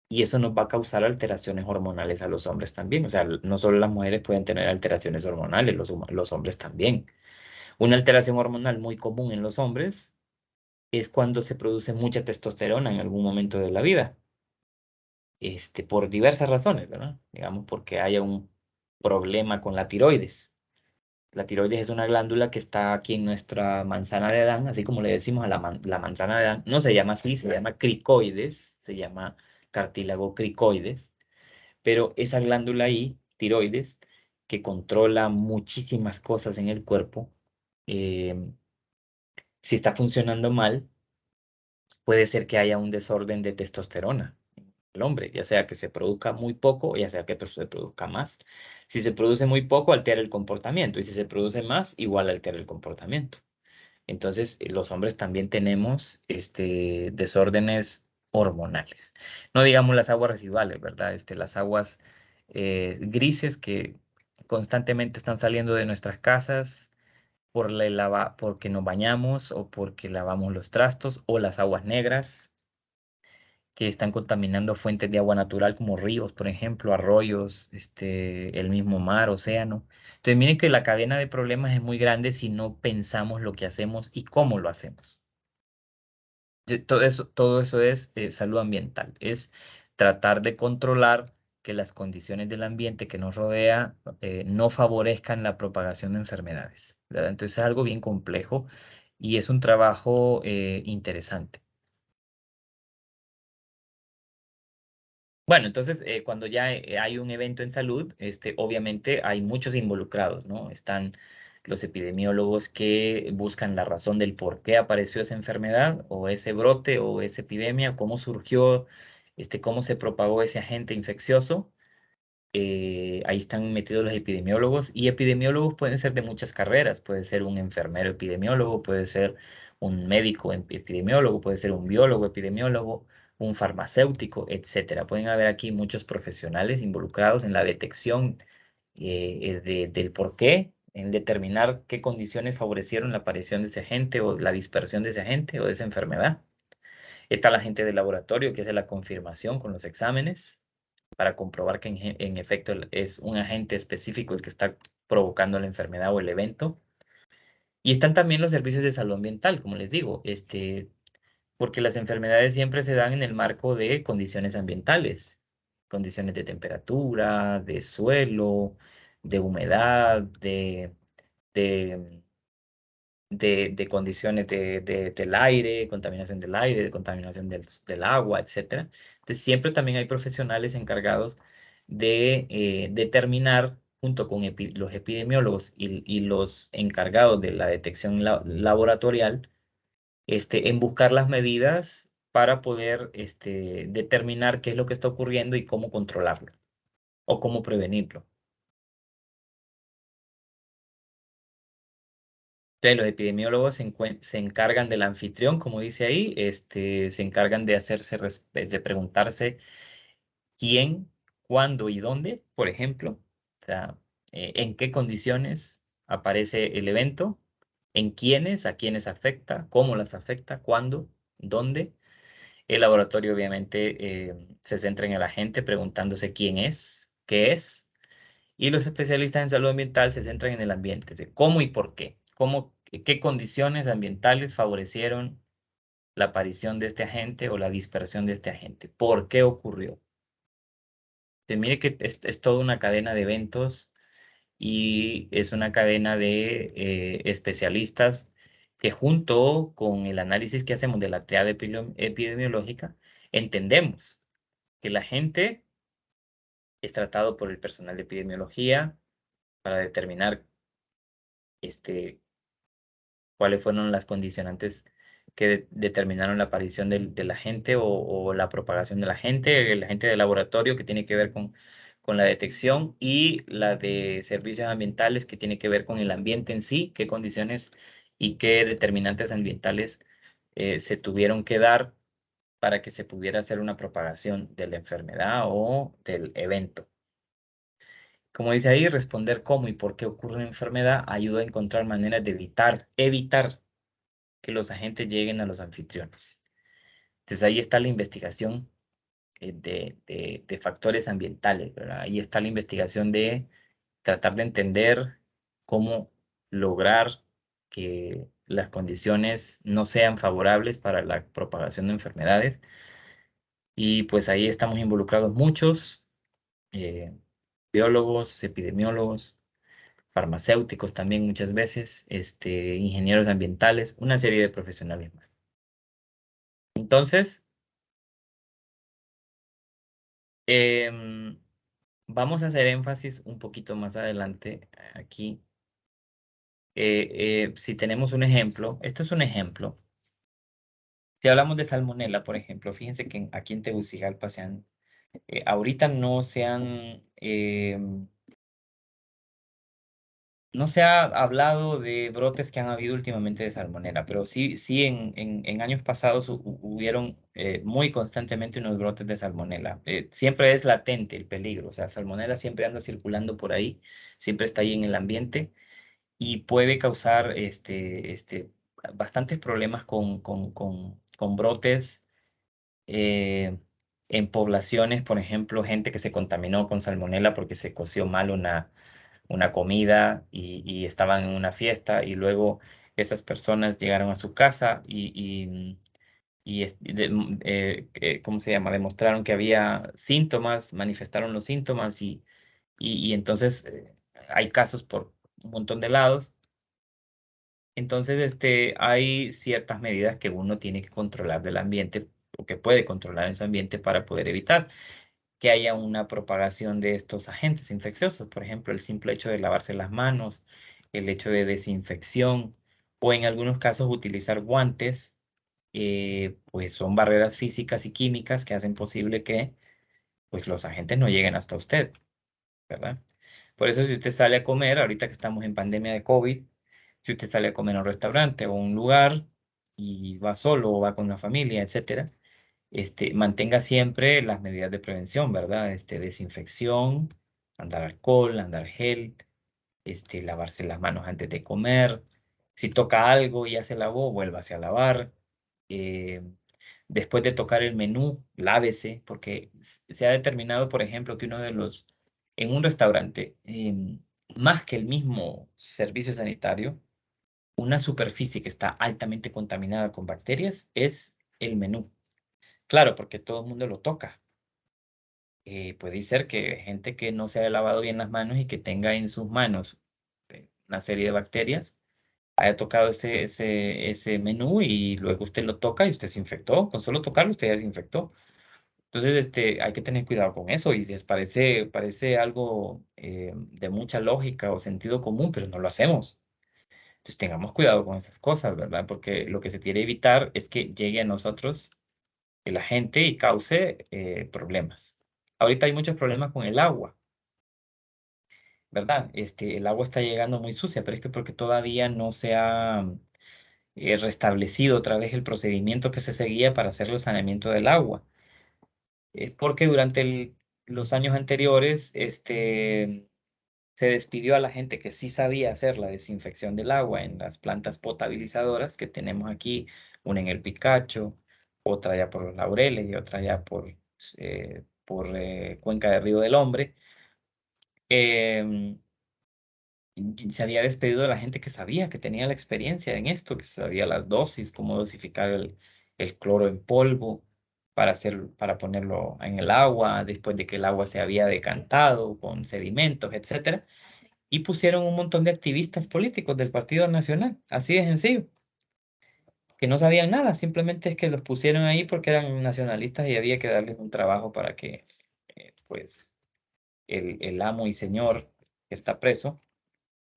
A: y eso nos va a causar alteraciones hormonales a los hombres también. O sea, no solo las mujeres pueden tener alteraciones hormonales, los hombres también. Una alteración hormonal muy común en los hombres es cuando se produce mucha testosterona en algún momento de la vida, por diversas razones, ¿verdad? Digamos, porque haya un problema con la tiroides. La tiroides es una glándula que está aquí en nuestra manzana de Adán, así como le decimos a la manzana de Adán. No se llama así, se llama cricoides, se llama cartílago cricoides, pero esa glándula ahí, tiroides, que controla muchísimas cosas en el cuerpo, eh, si está funcionando mal, puede ser que haya un desorden de testosterona en el hombre, ya sea que se produzca muy poco, ya sea que se produzca más. Si se produce muy poco, altera el comportamiento, y si se produce más, igual altera el comportamiento. Entonces, los hombres también tenemos desórdenes hormonales. No digamos las aguas residuales, ¿verdad? Las aguas grises que constantemente están saliendo de nuestras casas porque nos bañamos o porque lavamos los trastos, o las aguas negras que están contaminando fuentes de agua natural como ríos, por ejemplo, arroyos, el mismo mar, océano. Entonces, miren que la cadena de problemas es muy grande si no pensamos lo que hacemos y cómo lo hacemos. Todo eso es salud ambiental, es tratar de controlar que las condiciones del ambiente que nos rodea no favorezcan la propagación de enfermedades, ¿verdad? Entonces es algo bien complejo y es un trabajo interesante. Bueno, entonces cuando ya hay un evento en salud, obviamente hay muchos involucrados, ¿no? Están los epidemiólogos que buscan la razón del por qué apareció esa enfermedad o ese brote o esa epidemia, cómo surgió, cómo se propagó ese agente infeccioso. Ahí están metidos los epidemiólogos, y epidemiólogos pueden ser de muchas carreras. Puede ser un enfermero epidemiólogo, puede ser un médico epidemiólogo, puede ser un biólogo epidemiólogo, un farmacéutico, etcétera. Pueden haber aquí muchos profesionales involucrados en la detección del por qué, en determinar qué condiciones favorecieron la aparición de ese agente o la dispersión de ese agente o de esa enfermedad. Está la gente del laboratorio que hace la confirmación con los exámenes para comprobar que en efecto es un agente específico el que está provocando la enfermedad o el evento. Y están también los servicios de salud ambiental, como les digo, porque las enfermedades siempre se dan en el marco de condiciones ambientales, condiciones de temperatura, de suelo, de humedad, de, de condiciones del aire, contaminación del aire, de contaminación del agua, etcétera. Entonces, siempre también hay profesionales encargados de determinar, junto con los epidemiólogos y los encargados de la detección laboratorial, en buscar las medidas para poder determinar qué es lo que está ocurriendo y cómo controlarlo o cómo prevenirlo. Entonces, los epidemiólogos se encargan del anfitrión, como dice ahí, se encargan de de preguntarse quién, cuándo y dónde, por ejemplo, o sea, en qué condiciones aparece el evento, en quiénes, a quiénes afecta, cómo las afecta, cuándo, dónde. El laboratorio obviamente se centra en el agente preguntándose quién es, qué es. Y los especialistas en salud ambiental se centran en el ambiente, de cómo y por qué, qué condiciones ambientales favorecieron la aparición de este agente o la dispersión de este agente, por qué ocurrió. Mire que es toda una cadena de eventos, y es una cadena de especialistas que, junto con el análisis que hacemos de la triada epidemiológica, entendemos que la gente es tratado por el personal de epidemiología para determinar este, cuáles fueron las condicionantes que determinaron la aparición del agente o la propagación del agente, el agente de laboratorio que tiene que ver con la detección, y la de servicios ambientales, que tiene que ver con el ambiente en sí, qué condiciones y qué determinantes ambientales se tuvieron que dar para que se pudiera hacer una propagación de la enfermedad o del evento. Como dice ahí, responder cómo y por qué ocurre una enfermedad ayuda a encontrar maneras de evitar que los agentes lleguen a los anfitriones. Entonces ahí está la investigación de factores ambientales, ¿verdad? Ahí está la investigación de tratar de entender cómo lograr que las condiciones no sean favorables para la propagación de enfermedades. Y pues ahí estamos involucrados muchos, eh, biólogos, epidemiólogos, farmacéuticos también muchas veces, ingenieros ambientales, una serie de profesionales más. Entonces, em, vamos a hacer énfasis un poquito más adelante aquí. Si tenemos un ejemplo, esto es un ejemplo. Si hablamos de salmonela, por ejemplo, fíjense que aquí en Tegucigalpa ahorita no se ha hablado de brotes que han habido últimamente de salmonela, pero sí en años pasados hubieron muy constantemente unos brotes de salmonela. Siempre es latente el peligro, o sea, salmonela siempre anda circulando por ahí, siempre está ahí en el ambiente y puede causar bastantes problemas con brotes eh, en poblaciones, por ejemplo, gente que se contaminó con salmonela porque se coció mal una comida y estaban en una fiesta, y luego esas personas llegaron a su casa ¿cómo se llama? Demostraron que había síntomas, manifestaron los síntomas y entonces hay casos por un montón de lados. Entonces, hay ciertas medidas que uno tiene que controlar del ambiente o que puede controlar en su ambiente para poder evitar que haya una propagación de estos agentes infecciosos. Por ejemplo, el simple hecho de lavarse las manos, el hecho de desinfección o en algunos casos utilizar guantes, pues son barreras físicas y químicas que hacen posible que pues los agentes no lleguen hasta usted, ¿verdad? Por eso si usted sale a comer, ahorita que estamos en pandemia de COVID, si usted sale a comer a un restaurante o a un lugar y va solo o va con la familia, etcétera, mantenga siempre las medidas de prevención, ¿verdad? Desinfección, andar alcohol, andar gel, lavarse las manos antes de comer. Si toca algo y ya se lavó, vuélvase a lavar. Eh, Después de tocar el menú, lávese, porque se ha determinado, por ejemplo, que en un restaurante, más que el mismo servicio sanitario, una superficie que está altamente contaminada con bacterias es el menú. Claro, porque todo el mundo lo toca. Puede ser que gente que no se haya lavado bien las manos y que tenga en sus manos una serie de bacterias, haya tocado ese menú y luego usted lo toca y usted se infectó. Con solo tocarlo usted ya se infectó. Entonces, hay que tener cuidado con eso y si les parece algo de mucha lógica o sentido común, pero no lo hacemos. Entonces, tengamos cuidado con esas cosas, ¿verdad? Porque lo que se quiere evitar es que llegue a nosotros la gente y cause problemas. Ahorita hay muchos problemas con el agua, ¿verdad? El agua está llegando muy sucia, pero es que porque todavía no se ha restablecido otra vez el procedimiento que se seguía para hacer el saneamiento del agua. Es porque durante los años anteriores, se despidió a la gente que sí sabía hacer la desinfección del agua en las plantas potabilizadoras que tenemos aquí, una en el Picacho, otra ya por los Laureles y otra ya por Cuenca de Río del Hombre. Em, y se había despedido de la gente que sabía, que tenía la experiencia en esto, que sabía las dosis, cómo dosificar el cloro en polvo para ponerlo en el agua, después de que el agua se había decantado con sedimentos, etcétera. Y pusieron un montón de activistas políticos del Partido Nacional, así de sencillo, que no sabían nada, simplemente es que los pusieron ahí porque eran nacionalistas y había que darles un trabajo para que, pues, el amo y señor que está preso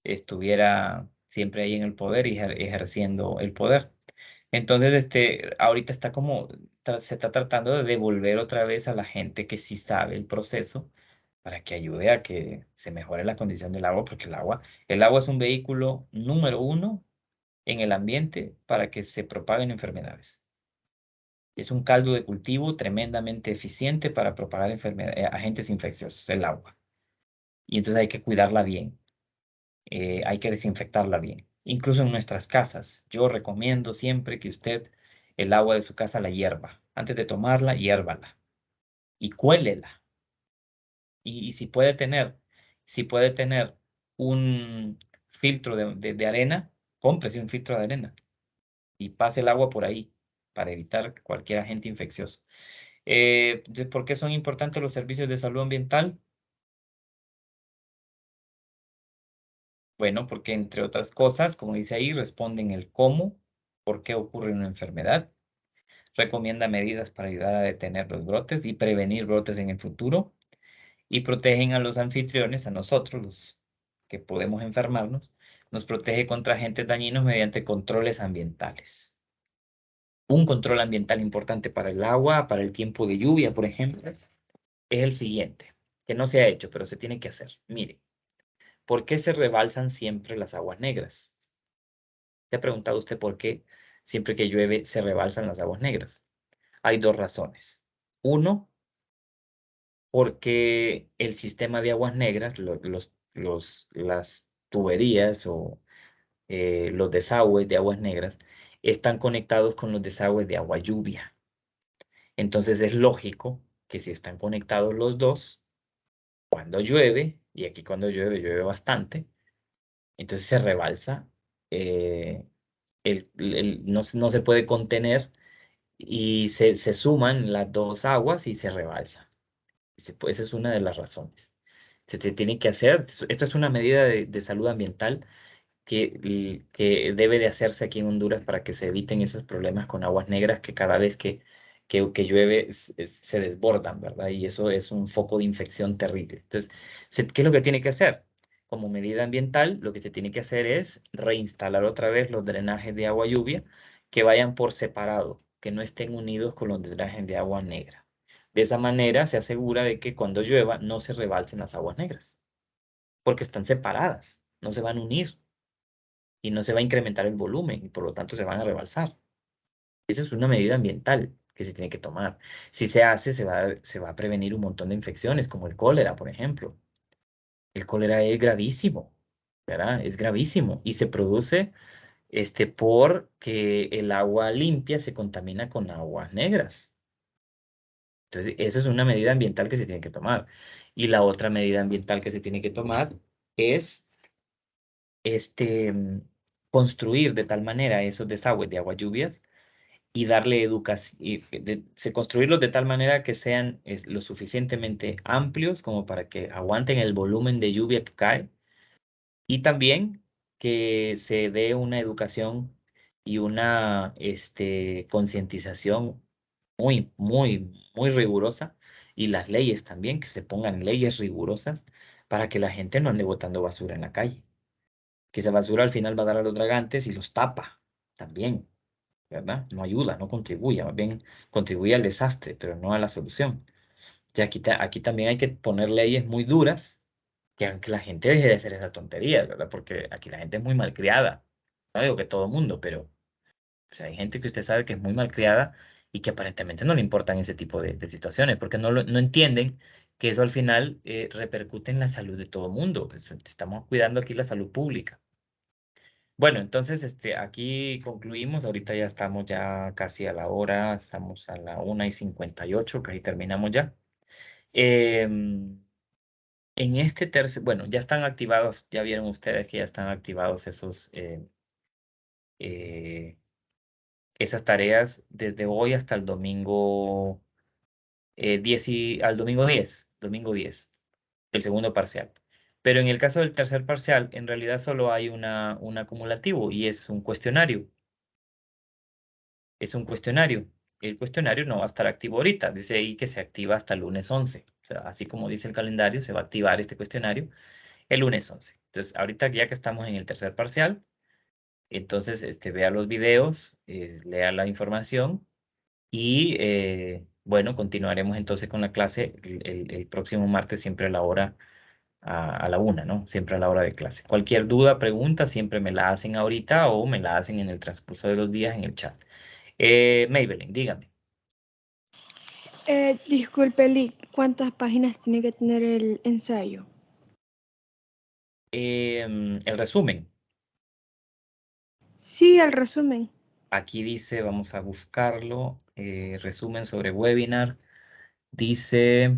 A: estuviera siempre ahí en el poder y ejerciendo el poder. Entonces, ahorita está se está tratando de devolver otra vez a la gente que sí sabe el proceso para que ayude a que se mejore la condición del agua, porque el agua es un vehículo número uno en el ambiente para que se propaguen enfermedades. Es un caldo de cultivo tremendamente eficiente para propagar agentes infecciosos, el agua. Y entonces hay que cuidarla bien, hay que desinfectarla bien. Incluso en nuestras casas, yo recomiendo siempre que usted el agua de su casa la hierva. Antes de tomarla, hiérvala y cuélela. Y si puede tener un filtro de arena, cómprese un filtro de arena y pase el agua por ahí para evitar cualquier agente infeccioso. ¿Por qué son importantes los servicios de salud ambiental? Bueno, porque entre otras cosas, como dice ahí, responden el cómo, por qué ocurre una enfermedad, recomienda medidas para ayudar a detener los brotes y prevenir brotes en el futuro, y protegen a los anfitriones, a nosotros, los que podemos enfermarnos, nos protege contra agentes dañinos mediante controles ambientales. Un control ambiental importante para el agua, para el tiempo de lluvia, por ejemplo, es el siguiente, que no se ha hecho, pero se tiene que hacer. Mire, ¿por qué se rebalsan siempre las aguas negras? ¿Se ha preguntado usted por qué siempre que llueve se rebalsan las aguas negras? Hay dos razones. Uno, porque el sistema de aguas negras, las tuberías o los desagües de aguas negras, están conectados con los desagües de agua lluvia. Entonces es lógico que si están conectados los dos, cuando llueve, y aquí cuando llueve, llueve bastante, entonces se rebalsa, eh, no se puede contener y se suman las dos aguas y se rebalsa. Pues esa es una de las razones. Se te tiene que hacer, esto es una medida de salud ambiental que debe de hacerse aquí en Honduras para que se eviten esos problemas con aguas negras que cada vez que llueve se desbordan, ¿verdad? Y eso es un foco de infección terrible. Entonces, ¿qué es lo que tiene que hacer? Como medida ambiental, lo que se tiene que hacer es reinstalar otra vez los drenajes de agua lluvia que vayan por separado, que no estén unidos con los drenajes de agua negra. De esa manera se asegura de que cuando llueva no se rebalsen las aguas negras, porque están separadas, no se van a unir y no se va a incrementar el volumen y por lo tanto se van a rebalsar. Esa es una medida ambiental que se tiene que tomar. Si se hace, se va a prevenir un montón de infecciones, como el cólera, por ejemplo. El cólera es gravísimo, ¿verdad? Es gravísimo y se produce porque el agua limpia se contamina con aguas negras. Entonces, eso es una medida ambiental que se tiene que tomar. Y la otra medida ambiental que se tiene que tomar es este, construir de tal manera esos desagües de aguas lluvias y darle educación, construirlos de tal manera que sean lo suficientemente amplios como para que aguanten el volumen de lluvia que cae y también que se dé una educación y una concientización muy, muy, muy rigurosa y las leyes también, que se pongan leyes rigurosas para que la gente no ande botando basura en la calle, que esa basura al final va a dar a los dragantes y los tapa también. ¿Verdad? No ayuda, no contribuye, más bien contribuye al desastre, pero no a la solución. Y aquí también hay que poner leyes muy duras que aunque la gente deje de hacer esas tonterías, ¿verdad? Porque aquí la gente es muy malcriada. No digo que todo el mundo, pero o sea, hay gente que usted sabe que es muy malcriada y que aparentemente no le importan ese tipo de situaciones, porque no entienden que eso al final repercute en la salud de todo el mundo. Pues, estamos cuidando aquí la salud pública. Bueno, entonces aquí concluimos. Ahorita ya estamos ya casi a la hora, estamos a la 1:58, que ahí terminamos ya. Em, en este tercer, bueno, ya están activados, ya vieron ustedes que ya están activados eh, esas tareas desde hoy hasta el domingo 10 al domingo 10, el segundo parcial. Pero en el caso del tercer parcial, en realidad solo hay un acumulativo y es un cuestionario. Es un cuestionario. El cuestionario no va a estar activo ahorita. Dice ahí que se activa hasta el lunes 11. O sea, así como dice el calendario, se va a activar este cuestionario el lunes 11. Entonces, ahorita ya que estamos en el tercer parcial, entonces vea los videos, lea la información y bueno, continuaremos entonces con la clase el próximo martes, siempre a la hora, a la 1, ¿no? Siempre a la hora de clase. Cualquier duda, pregunta, siempre me la hacen ahorita o me la hacen en el transcurso de los días en el chat. Maybelline, dígame.
B: Disculpe, Lee, ¿cuántas páginas tiene que tener el ensayo?
A: El resumen.
B: Sí, el resumen.
A: Aquí dice, vamos a buscarlo, resumen sobre webinar. Dice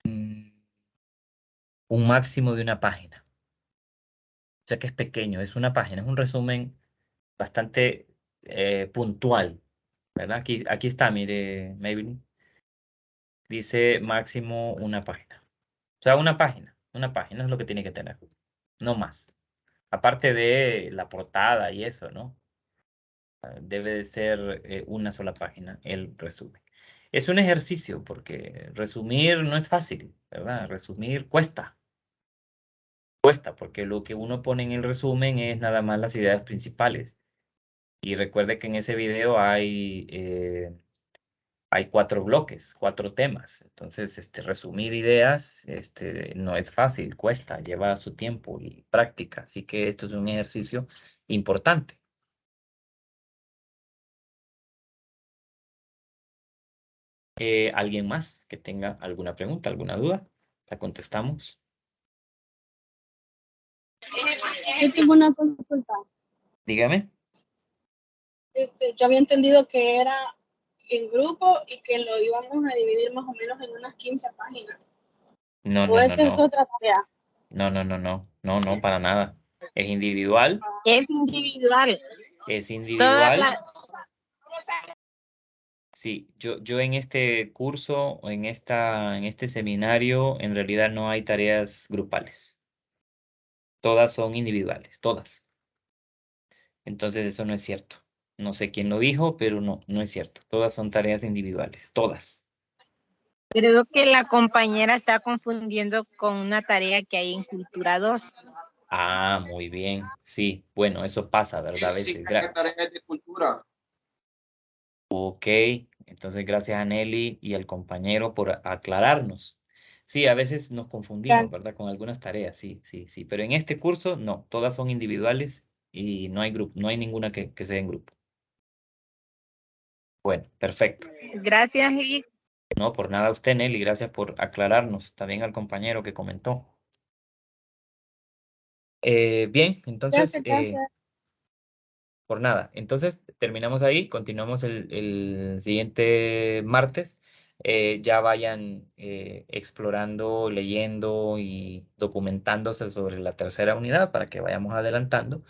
A: un máximo de una página. O sea que es pequeño, es una página, es un resumen bastante puntual, ¿verdad? Aquí está, mire, Maybelline. Dice máximo una página. O sea, una página es lo que tiene que tener, no más. Aparte de la portada y eso, ¿no? Debe de ser una sola página el resumen. Es un ejercicio porque resumir no es fácil, ¿verdad? Resumir cuesta. Cuesta porque lo que uno pone en el resumen es nada más las ideas principales. Y recuerde que en ese video hay 4 bloques, 4 temas. Entonces, resumir ideas no es fácil, cuesta, lleva su tiempo y práctica. Así que esto es un ejercicio importante. ¿Alguien más que tenga alguna pregunta, alguna duda? La contestamos.
C: Yo tengo una consulta.
A: Dígame.
C: Yo había entendido que era en grupo y que lo íbamos a dividir más o menos en unas 15 páginas.
A: No,
C: ¿O
A: no, no,
C: esa es
A: no.
C: otra tarea?
A: No, para nada. Es individual.
D: Es individual.
A: Es
D: Todas
A: individual.
D: las...
A: Sí, yo en este curso, o en este seminario, en realidad no hay tareas grupales. Todas son individuales, todas. Entonces eso no es cierto. No sé quién lo dijo, pero no es cierto. Todas son tareas individuales, todas.
D: Creo que la compañera está confundiendo con una tarea que hay en Cultura 2.
A: Ah, muy bien. Sí, bueno, eso pasa, ¿verdad? A veces.
E: Tareas de cultura.
A: Ok, entonces gracias a Nelly y al compañero por aclararnos. Sí, a veces nos confundimos,
C: Gracias.
A: ¿verdad? Con algunas tareas, sí, sí, sí. Pero en este curso no, todas son individuales y no hay grupo, no hay ninguna que sea en grupo. Bueno, perfecto.
D: Gracias, Lee.
A: No, por nada a usted, Nelly, gracias por aclararnos. También al compañero que comentó. Bien, entonces,
C: Gracias.
A: por nada. Entonces, terminamos ahí, continuamos el siguiente martes. Ya vayan explorando, leyendo y documentándose sobre la tercera unidad para que vayamos adelantando.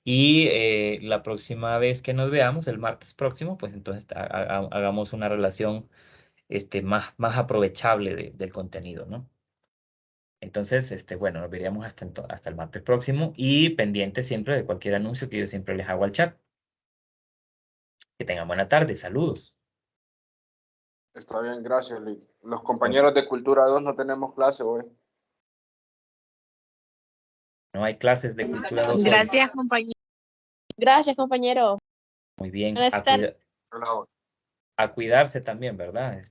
A: Y la próxima vez que nos veamos, el martes próximo, pues entonces hagamos una relación más aprovechable del contenido, ¿no? Entonces, bueno, nos veríamos hasta el martes próximo y pendiente siempre de cualquier anuncio que yo siempre les hago al chat. Que tengan buena tarde, saludos.
E: Está bien, gracias, Lick. Los
A: Bueno,
E: compañeros de Cultura 2 no tenemos clase hoy.
A: no hay clases de Cultura 2 hoy.
D: Gracias, compañero.
C: Gracias, compañero.
A: Muy bien,
C: Buenas tardes.
E: Hola.
A: a cuidarse también, ¿verdad?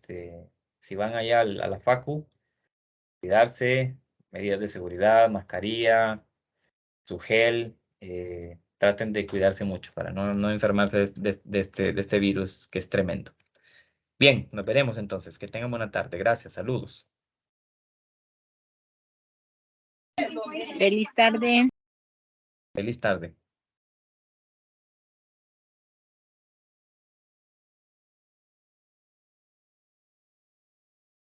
A: Si van allá a la facu, cuidarse, medidas de seguridad, mascarilla, su gel, traten de cuidarse mucho para no enfermarse de este virus que es tremendo. Bien, nos veremos entonces. Que tengan buena tarde. Gracias, saludos.
D: Feliz tarde.
A: Feliz tarde.